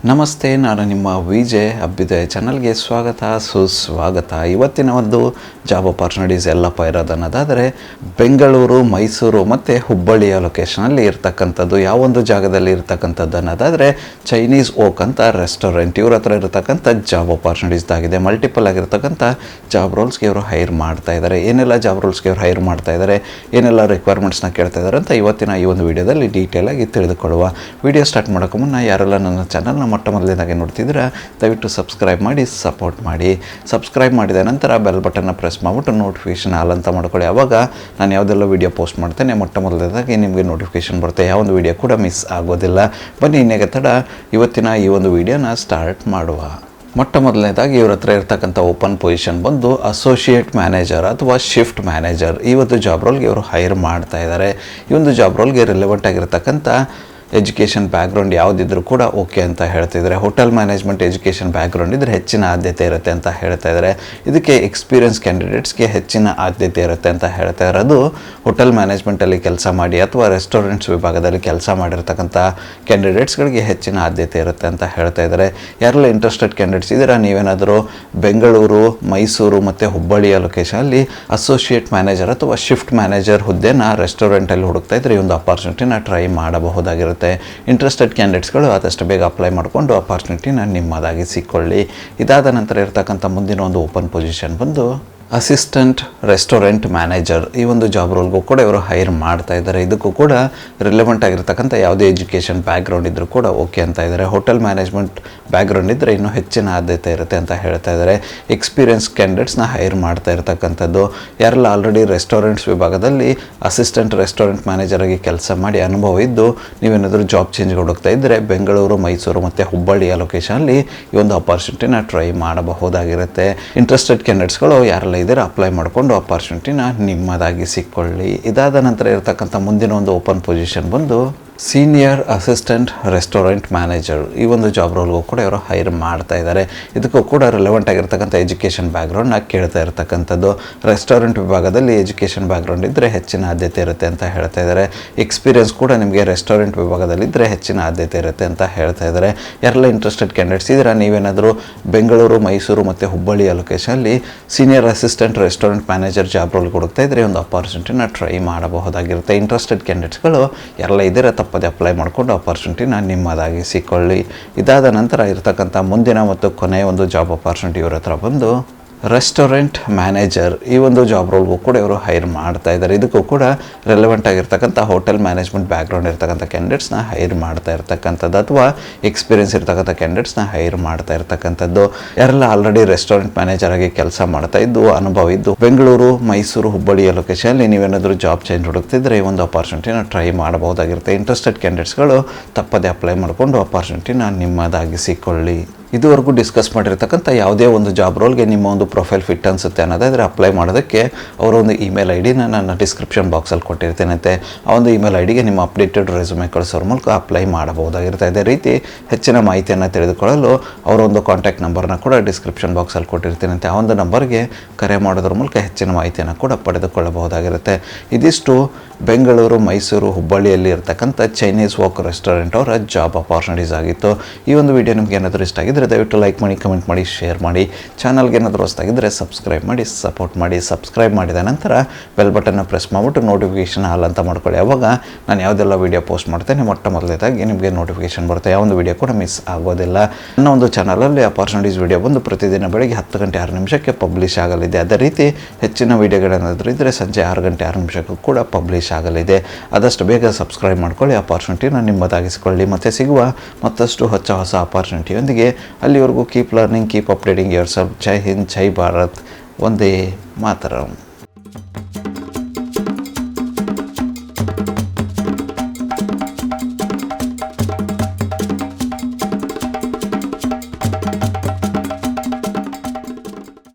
ನಮಸ್ತೆ, ನಾನು ನಿಮ್ಮ ವಿಜಯ್. ಅಭ್ಯುದಯ ಚಾನಲ್ಗೆ ಸ್ವಾಗತ, ಸುಸ್ವಾಗತ. ಇವತ್ತಿನ ಒಂದು ಜಾಬ್ ಆಪರ್ಚುನಿಟೀಸ್ ಎಲ್ಲಪ್ಪ ಇರೋದನ್ನೋದಾದರೆ ಬೆಂಗಳೂರು, ಮೈಸೂರು ಮತ್ತು ಹುಬ್ಬಳ್ಳಿಯ ಲೊಕೇಶನಲ್ಲಿ ಇರ್ತಕ್ಕಂಥದ್ದು. ಯಾವೊಂದು ಜಾಗದಲ್ಲಿ ಇರ್ತಕ್ಕಂಥದ್ದು ಅನ್ನೋದಾದರೆ ಚೈನೀಸ್ ಓಕ್ ಅಂತ ರೆಸ್ಟೋರೆಂಟ್. ಇವ್ರ ಹತ್ರ ಇರತಕ್ಕಂಥ ಜಾಬ್ ಆಪರ್ಚುನಿಟೀಸ್ ಆಗಿದೆ. ಮಲ್ಟಿಪಲ್ ಆಗಿರ್ತಕ್ಕಂಥ ಜಾಬ್ ರೋಲ್ಸ್ಗೆ ಇವರು ಹೈರ್ ಮಾಡ್ತಾ ಇದ್ದಾರೆ. ಏನೆಲ್ಲ ಜಾಬ್ ರೋಲ್ಸ್ಗೆ ಇವರು ಹೈರ್ ಮಾಡ್ತಾ ಇದ್ದಾರೆ, ಏನೆಲ್ಲ ರಿಕ್ವೈರ್ಮೆಂಟ್ಸ್ನ ಕೇಳ್ತಾ ಇದ್ದಾರೆ ಅಂತ ಇವತ್ತಿನ ಈ ಒಂದು ವಿಡಿಯೋದಲ್ಲಿ ಡೀಟೇಲಾಗಿ ತಿಳಿದುಕೊಳ್ಳುವ. ವಿಡಿಯೋ ಸ್ಟಾರ್ಟ್ ಮಾಡೋಕ್ಕೂ ಮುನ್ನ ಯಾರೆಲ್ಲ ನನ್ನ ಚಾನಲ್ನ ಮೊಟ್ಟ ಮೊದಲನೇದಾಗಿ ನೋಡ್ತಿದ್ರೆ ದಯವಿಟ್ಟು ಸಬ್ಸ್ಕ್ರೈಬ್ ಮಾಡಿ ಸಪೋರ್ಟ್ ಮಾಡಿ. ಸಬ್ಸ್ಕ್ರೈಬ್ ಮಾಡಿದ ನಂತರ ಬೆಲ್ ಬಟನ್ನ ಪ್ರೆಸ್ ಮಾಡಿಬಿಟ್ಟು ನೋಟಿಫಿಕೇಷನ್ ಆಲ್ ಅಂತ ಮಾಡ್ಕೊಳ್ಳಿ. ಆವಾಗ ನಾನು ಯಾವುದೆಲ್ಲ ವೀಡಿಯೋ ಪೋಸ್ಟ್ ಮಾಡ್ತೇನೆ ಮೊಟ್ಟ ಮೊದಲನೇದಾಗಿ ನಿಮಗೆ ನೋಟಿಫಿಕೇಷನ್ ಬರುತ್ತೆ. ಯಾವೊಂದು ವೀಡಿಯೋ ಕೂಡ ಮಿಸ್ ಆಗೋದಿಲ್ಲ. ಬನ್ನಿ ಇನ್ನೇಗ ತಡ ಇವತ್ತಿನ ಈ ಒಂದು ವಿಡಿಯೋನ ಸ್ಟಾರ್ಟ್ ಮಾಡುವ. ಮೊಟ್ಟ ಮೊದಲನೇದಾಗಿ ಇವ್ರ ಹತ್ರ ಇರ್ತಕ್ಕಂಥ ಓಪನ್ ಪೊಸಿಷನ್ ಬಂದು ಅಸೋಸಿಯೇಟ್ ಮ್ಯಾನೇಜರ್ ಅಥವಾ ಶಿಫ್ಟ್ ಮ್ಯಾನೇಜರ್. ಈ ಒಂದು ಜಾಬ್ ರೋಲ್ಗೆ ಇವರು ಹೈರ್ ಮಾಡ್ತಾ ಇದ್ದಾರೆ. ಈ ಒಂದು ಜಾಬ್ ರೋಲ್ಗೆ ರಿಲೆವೆಂಟ್ ಆಗಿರ್ತಕ್ಕಂಥ ಎಜುಕೇಷನ್ ಬ್ಯಾಕ್ಗ್ರೌಂಡ್ ಯಾವುದಿದ್ರೂ ಕೂಡ ಓಕೆ ಅಂತ ಹೇಳ್ತಿದ್ದಾರೆ. ಹೋಟೆಲ್ ಮ್ಯಾನೇಜ್ಮೆಂಟ್ ಎಜುಕೇಷನ್ ಬ್ಯಾಕ್ಗ್ರೌಂಡ್ ಇದ್ದರೆ ಹೆಚ್ಚಿನ ಆದ್ಯತೆ ಇರುತ್ತೆ ಅಂತ ಹೇಳ್ತಾ ಇದ್ದಾರೆ. ಇದಕ್ಕೆ ಎಕ್ಸ್ಪೀರಿಯನ್ಸ್ ಕ್ಯಾಂಡಿಡೇಟ್ಸ್ಗೆ ಹೆಚ್ಚಿನ ಆದ್ಯತೆ ಇರುತ್ತೆ ಅಂತ ಹೇಳ್ತಾ ಇದ್ದಾರೆ. ಅದು ಹೋಟೆಲ್ ಮ್ಯಾನೇಜ್ಮೆಂಟಲ್ಲಿ ಕೆಲಸ ಮಾಡಿ ಅಥವಾ ರೆಸ್ಟೋರೆಂಟ್ಸ್ ವಿಭಾಗದಲ್ಲಿ ಕೆಲಸ ಮಾಡಿರ್ತಕ್ಕಂಥ ಕ್ಯಾಂಡಿಡೇಟ್ಸ್ಗಳಿಗೆ ಹೆಚ್ಚಿನ ಆದ್ಯತೆ ಇರುತ್ತೆ ಅಂತ ಹೇಳ್ತಾ ಇದ್ದಾರೆ. ಯಾರೆಲ್ಲ ಇಂಟ್ರೆಸ್ಟೆಡ್ ಕ್ಯಾಂಡಿಡೇಟ್ಸ್ ಇದ್ದೀರಾ, ನೀವೇನಾದರೂ ಬೆಂಗಳೂರು, ಮೈಸೂರು ಮತ್ತು ಹುಬ್ಬಳ್ಳಿಯ ಲೊಕೇಶನಲ್ಲಿ ಅಸೋಸಿಯೇಟ್ ಮ್ಯಾನೇಜರ್ ಅಥವಾ ಶಿಫ್ಟ್ ಮ್ಯಾನೇಜರ್ ಹುದ್ದೆನ ರೆಸ್ಟೋರೆಂಟಲ್ಲಿ ಹುಡುಕ್ತಾ ಇದ್ರೆ ಈ ಒಂದು ಅಪಾರ್ಚುನಿಟಿನ ಟ್ರೈ ಮಾಡಬಹುದಾಗಿರುತ್ತೆ. ಇಂಟ್ರೆಸ್ಟೆಡ್ ಕ್ಯಾಂಡಿಡೇಟ್ಸ್ಗಳು ಆದಷ್ಟು ಬೇಗ ಅಪ್ಲೈ ಮಾಡಿಕೊಂಡು ಅಪಾರ್ಚುನಿಟಿನ ನಿಮ್ಮದಾಗಿ ಸಿಕ್ಕೊಳ್ಳಿ. ಇದಾದ ನಂತರ ಇರತಕ್ಕಂಥ ಮುಂದಿನ ಒಂದು ಓಪನ್ ಪೊಸಿಷನ್ ಬಂದು ಅಸಿಸ್ಟೆಂಟ್ ರೆಸ್ಟೋರೆಂಟ್ ಮ್ಯಾನೇಜರ್. ಈ ಒಂದು ಜಾಬ್ ರೋಲ್ಗೂ ಕೂಡ ಇವರು ಹೈರ್ ಮಾಡ್ತಾ ಇದ್ದಾರೆ. ಇದಕ್ಕೂ ಕೂಡ ರಿಲೆವೆಂಟ್ ಆಗಿರ್ತಕ್ಕಂಥ ಯಾವುದೇ ಎಜುಕೇಷನ್ ಬ್ಯಾಕ್ಗ್ರೌಂಡ್ ಇದ್ದರೂ ಕೂಡ ಓಕೆ ಅಂತ ಇದ್ದಾರೆ. ಹೋಟೆಲ್ ಮ್ಯಾನೇಜ್ಮೆಂಟ್ ಬ್ಯಾಕ್ಗ್ರೌಂಡ್ ಇದ್ದರೆ ಇನ್ನೂ ಹೆಚ್ಚಿನ ಆದ್ಯತೆ ಇರುತ್ತೆ ಅಂತ ಹೇಳ್ತಾ ಇದ್ದಾರೆ. ಎಕ್ಸ್ಪೀರಿಯನ್ಸ್ ಕ್ಯಾಂಡಿಡೇಟ್ಸ್ನ ಹೈರ್ ಮಾಡ್ತಾ ಇರ್ತಕ್ಕಂಥದ್ದು. ಯಾರೆಲ್ಲ ಆಲ್ರೆಡಿ ರೆಸ್ಟೋರೆಂಟ್ಸ್ ವಿಭಾಗದಲ್ಲಿ ಅಸಿಸ್ಟೆಂಟ್ ರೆಸ್ಟೋರೆಂಟ್ ಮ್ಯಾನೇಜರಾಗಿ ಕೆಲಸ ಮಾಡಿ ಅನುಭವ ಇದ್ದು ನೀವೇನಾದರೂ ಜಾಬ್ ಚೇಂಜ್ ಹುಡುಕ್ತಾ ಇದ್ದರೆ ಬೆಂಗಳೂರು, ಮೈಸೂರು ಮತ್ತು ಹುಬ್ಬಳ್ಳಿಯ ಲೊಕೇಶನಲ್ಲಿ ಈ ಒಂದು ಅಪಾರ್ಚುನಿಟಿನ ಟ್ರೈ ಮಾಡಬಹುದಾಗಿರುತ್ತೆ. ಇಂಟ್ರೆಸ್ಟೆಡ್ ಕ್ಯಾಂಡಿಡೇಟ್ಸ್ಗಳು ಯಾರೆಲ್ಲ ಇದರ ಅಪ್ಲೈ ಮಾಡಿಕೊಂಡು ಅಪಾರ್ಚುನಿಟಿನ ನಿಮ್ಮದಾಗಿ ಸಿಕ್ಕೊಳ್ಳಿ. ಇದಾದ ನಂತರ ಇರತಕ್ಕಂಥ ಮುಂದಿನ ಒಂದು ಓಪನ್ ಪೊಸಿಷನ್ ಬಂದು ಸೀನಿಯರ್ ಅಸಿಸ್ಟೆಂಟ್ ರೆಸ್ಟೋರೆಂಟ್ ಮ್ಯಾನೇಜರ್. ಈ ಒಂದು ಜಾಬ್ ರೋಲ್ಗೂ ಕೂಡ ಇವರು ಹೈರ್ ಮಾಡ್ತಾ ಇದ್ದಾರೆ. ಇದಕ್ಕೂ ಕೂಡ ರಿಲೆವೆಂಟ್ ಆಗಿರ್ತಕ್ಕಂಥ ಎಜುಕೇಷನ್ ಬ್ಯಾಕ್ಗ್ರೌಂಡ್ನ ಕೇಳ್ತಾ ಇರ್ತಕ್ಕಂಥದ್ದು. ರೆಸ್ಟೋರೆಂಟ್ ವಿಭಾಗದಲ್ಲಿ ಎಜುಕೇಷನ್ ಬ್ಯಾಕ್ಗ್ರೌಂಡ್ ಇದ್ದರೆ ಹೆಚ್ಚಿನ ಆದ್ಯತೆ ಇರುತ್ತೆ ಅಂತ ಹೇಳ್ತಾ ಇದ್ದಾರೆ. ಎಕ್ಸ್ಪೀರಿಯನ್ಸ್ ಕೂಡ ನಿಮಗೆ ರೆಸ್ಟೋರೆಂಟ್ ವಿಭಾಗದಲ್ಲಿದ್ದರೆ ಹೆಚ್ಚಿನ ಆದ್ಯತೆ ಇರುತ್ತೆ ಅಂತ ಹೇಳ್ತಾ ಇದ್ದಾರೆ. ಯಾರೆಲ್ಲ ಇಂಟ್ರೆಸ್ಟೆಡ್ ಕ್ಯಾಂಡಿಡೇಟ್ಸ್ ಇದ್ದೀರಾ, ನೀವೇನಾದರೂ ಬೆಂಗಳೂರು, ಮೈಸೂರು ಮತ್ತು ಹುಬ್ಬಳ್ಳಿಯ ಲೊಕೇಶನಲ್ಲಿ senior assistant restaurant manager job role ಹುಡುಕ್ತಾ ಇದ್ದರೆ ಒಂದು ಅಪಾರ್ಚುನಿಟಿನ ಟ್ರೈ ಮಾಡಬಹುದಾಗಿರುತ್ತೆ. ಇಂಟ್ರೆಸ್ಟೆಡ್ ಕ್ಯಾಂಡಿಡೇಟ್ಸ್ಗಳು ಯಾರೆಲ್ಲ ಇದ್ದೀರಾ ತಪ್ಪದೆ ಅಪ್ಲೈ ಮಾಡಿಕೊಂಡು ಅಪಾರ್ಚುನಿಟಿನ ನಿಮ್ಮದಾಗಿ ಸಿಕ್ಕೊಳ್ಳಿ. ಇದಾದ ನಂತರ ಇರತಕ್ಕಂಥ ಮುಂದಿನ ಮತ್ತು ಕೊನೆಯ ಒಂದು ಜಾಬ್ ಅಪಾರ್ಚುನಿಟಿ ಇವ್ರ ಹತ್ರ ಬಂದು ರೆಸ್ಟೋರೆಂಟ್ ಮ್ಯಾನೇಜರ್. ಈ ಒಂದು ಜಾಬ್ ರೋಲ್ಗೂ ಕೂಡ ಇವರು ಹೈರ್ ಮಾಡ್ತಾ ಇದ್ದಾರೆ. ಇದಕ್ಕೂ ಕೂಡ ರೆಲೆವೆಂಟ್ ಆಗಿರ್ತಕ್ಕಂಥ ಹೋಟೆಲ್ ಮ್ಯಾನೇಜ್ಮೆಂಟ್ ಬ್ಯಾಕ್ಗ್ರೌಂಡ್ ಇರ್ತಕ್ಕಂಥ ಕ್ಯಾಂಡಿಡೇಟ್ಸ್ನ ಹೈರ್ ಮಾಡ್ತಾ ಇರ್ತಕ್ಕಂಥದ್ದು ಅಥವಾ ಎಕ್ಸ್ಪೀರಿಯನ್ಸ್ ಇರ್ತಕ್ಕಂಥ ಕ್ಯಾಂಡಿಡೇಟ್ಸ್ನ ಹೈರ್ ಮಾಡ್ತಾ ಇರ್ತಕ್ಕಂಥದ್ದು. ಯಾರೆಲ್ಲ ಆಲ್ರೆಡಿ ರೆಸ್ಟೋರೆಂಟ್ ಮ್ಯಾನೇಜರ್ ಆಗಿ ಕೆಲಸ ಮಾಡ್ತಾ ಇದ್ದು ಅನುಭವ ಇದ್ದು ಬೆಂಗಳೂರು, ಮೈಸೂರು, ಹುಬ್ಬಳ್ಳಿಯ ಲೊಕೇಶನಲ್ಲಿ ನೀವೇನಾದರೂ ಜಾಬ್ ಚೇಂಜ್ ಹುಡುಕ್ತಿದ್ರೆ ಈ ಒಂದು ಅಪಾರ್ಚುನಿಟಿನ ಟ್ರೈ ಮಾಡಬಹುದಾಗಿರುತ್ತೆ. ಇಂಟ್ರೆಸ್ಟೆಡ್ ಕ್ಯಾಂಡಿಡೇಟ್ಸ್ಗಳು ತಪ್ಪದೆ ಅಪ್ಲೈ ಮಾಡಿಕೊಂಡು ಅಪಾರ್ಚುನಿಟಿನ ನಿಮ್ಮದಾಗಿ ಸಿಕ್ಕೊಳ್ಳಿ. ಇದುವರೆಗೂ ಡಿಸ್ಕಸ್ ಮಾಡಿರ್ತಕ್ಕಂಥ ಯಾವುದೇ ಒಂದು ಜಾಬ್ ರೋಲ್ಗೆ ನಿಮ್ಮ ಒಂದು ಪ್ರೊಫೈಲ್ ಫಿಟ್ ಅನಿಸುತ್ತೆ ಅನ್ನೋದಾದರೆ ಅಪ್ಲೈ ಮಾಡೋದಕ್ಕೆ ಅವರ ಒಂದು ಇಮೇಲ್ ಐ ಡಿನ ನಾನು ಡಿಸ್ಕ್ರಿಪ್ಷನ್ ಬಾಕ್ಸಲ್ಲಿ ಕೊಟ್ಟಿರ್ತೇನಂತೆ. ಆ ಒಂದು ಇಮೇಲ್ ಐ ಡಿಗೆ ನಿಮ್ಮ ಅಪ್ಡೇಟೆಡ್ ರೆಸ್ಯೂಮೆ ಕಳಿಸೋರ ಮೂಲಕ ಅಪ್ಲೈ ಮಾಡಬಹುದಾಗಿರುತ್ತೆ. ಅದೇ ರೀತಿ ಹೆಚ್ಚಿನ ಮಾಹಿತಿಯನ್ನು ತಿಳಿದುಕೊಳ್ಳಲು ಅವರ ಒಂದು ಕಾಂಟ್ಯಾಕ್ಟ್ ನಂಬರ್ನ ಕೂಡ ಡಿಸ್ಕ್ರಿಪ್ಷನ್ ಬಾಕ್ಸಲ್ಲಿ ಕೊಟ್ಟಿರ್ತೀನಂತೆ. ಆ ಒಂದು ನಂಬರ್ಗೆ ಕರೆ ಮಾಡೋದ್ರ ಮೂಲಕ ಹೆಚ್ಚಿನ ಮಾಹಿತಿಯನ್ನು ಕೂಡ ಪಡೆದುಕೊಳ್ಳಬಹುದಾಗಿರುತ್ತೆ. ಇದಿಷ್ಟು ಬೆಂಗಳೂರು, ಮೈಸೂರು, ಹುಬ್ಬಳ್ಳಿಯಲ್ಲಿ ಇರ್ತಕ್ಕಂಥ ಚೈನೀಸ್ ವಾಕ್ ರೆಸ್ಟೋರೆಂಟ್ ಅವರ ಜಾಬ್ ಅಪಾರ್ಚುನಿಟೀಸ್ ಆಗಿತ್ತು. ಈ ಒಂದು ವಿಡಿಯೋ ನಿಮ್ಗೆ ಏನಾದರೂ ಇಷ್ಟ ಆಗಿದ್ದರೆ ದಯವಿಟ್ಟು ಲೈಕ್ ಮಾಡಿ, ಕಮೆಂಟ್ ಮಾಡಿ, ಶೇರ್ ಮಾಡಿ. ಚಾನಲ್ಗೆ ಏನಾದರೂ ಹೊಸದಾಗಿದ್ದರೆ ಸಬ್ಸ್ಕ್ರೈಬ್ ಮಾಡಿ, ಸಪೋರ್ಟ್ ಮಾಡಿ. ಸಬ್ಸ್ಕ್ರೈಬ್ ಮಾಡಿದ ನಂತರ ಬೆಲ್ ಬಟನ್ನ ಪ್ರೆಸ್ ಮಾಡಿಬಿಟ್ಟು ನೋಟಿಫಿಕೇಷನ್ ಆಲ್ ಅಂತ ಮಾಡ್ಕೊಳ್ಳಿ. ಆವಾಗ ನಾನು ಯಾವುದೆಲ್ಲ ವೀಡಿಯೋ ಪೋಸ್ಟ್ ಮಾಡ್ತೇನೆ ಮೊಟ್ಟ ಮೊದಲನೇದಾಗಿ ನಿಮಗೆ ನೋಟಿಫಿಕೇಷನ್ ಬರುತ್ತೆ. ಯಾವೊಂದು ವೀಡಿಯೋ ಕೂಡ ಮಿಸ್ ಆಗೋದಿಲ್ಲ. ನನ್ನ ಒಂದು ಚಾನಲಲ್ಲಿ ಅಪಾರ್ಚುನಿಟೀಸ್ ವೀಡಿಯೋ ಬಂದು ಪ್ರತಿದಿನ ಬೆಳಗ್ಗೆ 10 ಗಂಟೆ 6 ನಿಮಿಷಕ್ಕೆ ಪಬ್ಲಿಷ್ ಆಗಲಿದೆ. ಅದೇ ರೀತಿ ಹೆಚ್ಚಿನ ವೀಡಿಯೋಗಳೇನಾದರೂ ಇದ್ದರೆ ಸಂಜೆ 6 ಗಂಟೆ 6 ನಿಮಿಷಕ್ಕೂ ಕೂಡ ಪಬ್ಲಿಷ್ ಆಗಲಿದೆ. ಆದಷ್ಟು ಬೇಗ ಸಬ್ಸ್ಕ್ರೈಬ್ ಮಾಡ್ಕೊಳ್ಳಿ, ಅಪಾರ್ಚುನಿಟಿನ ನಿಮ್ಮದಾಗಿಸಿಕೊಳ್ಳಿ. ಮತ್ತು ಸಿಗುವ ಮತ್ತಷ್ಟು ಹೊಸ ಅಪಾರ್ಚುನಿಟಿಯೊಂದಿಗೆ ಅಲ್ಲಿವರೆಗೂ keep learning, keep updating yourself. Jai Hind, Jai Bharat, Vande ಮಾತರಂ.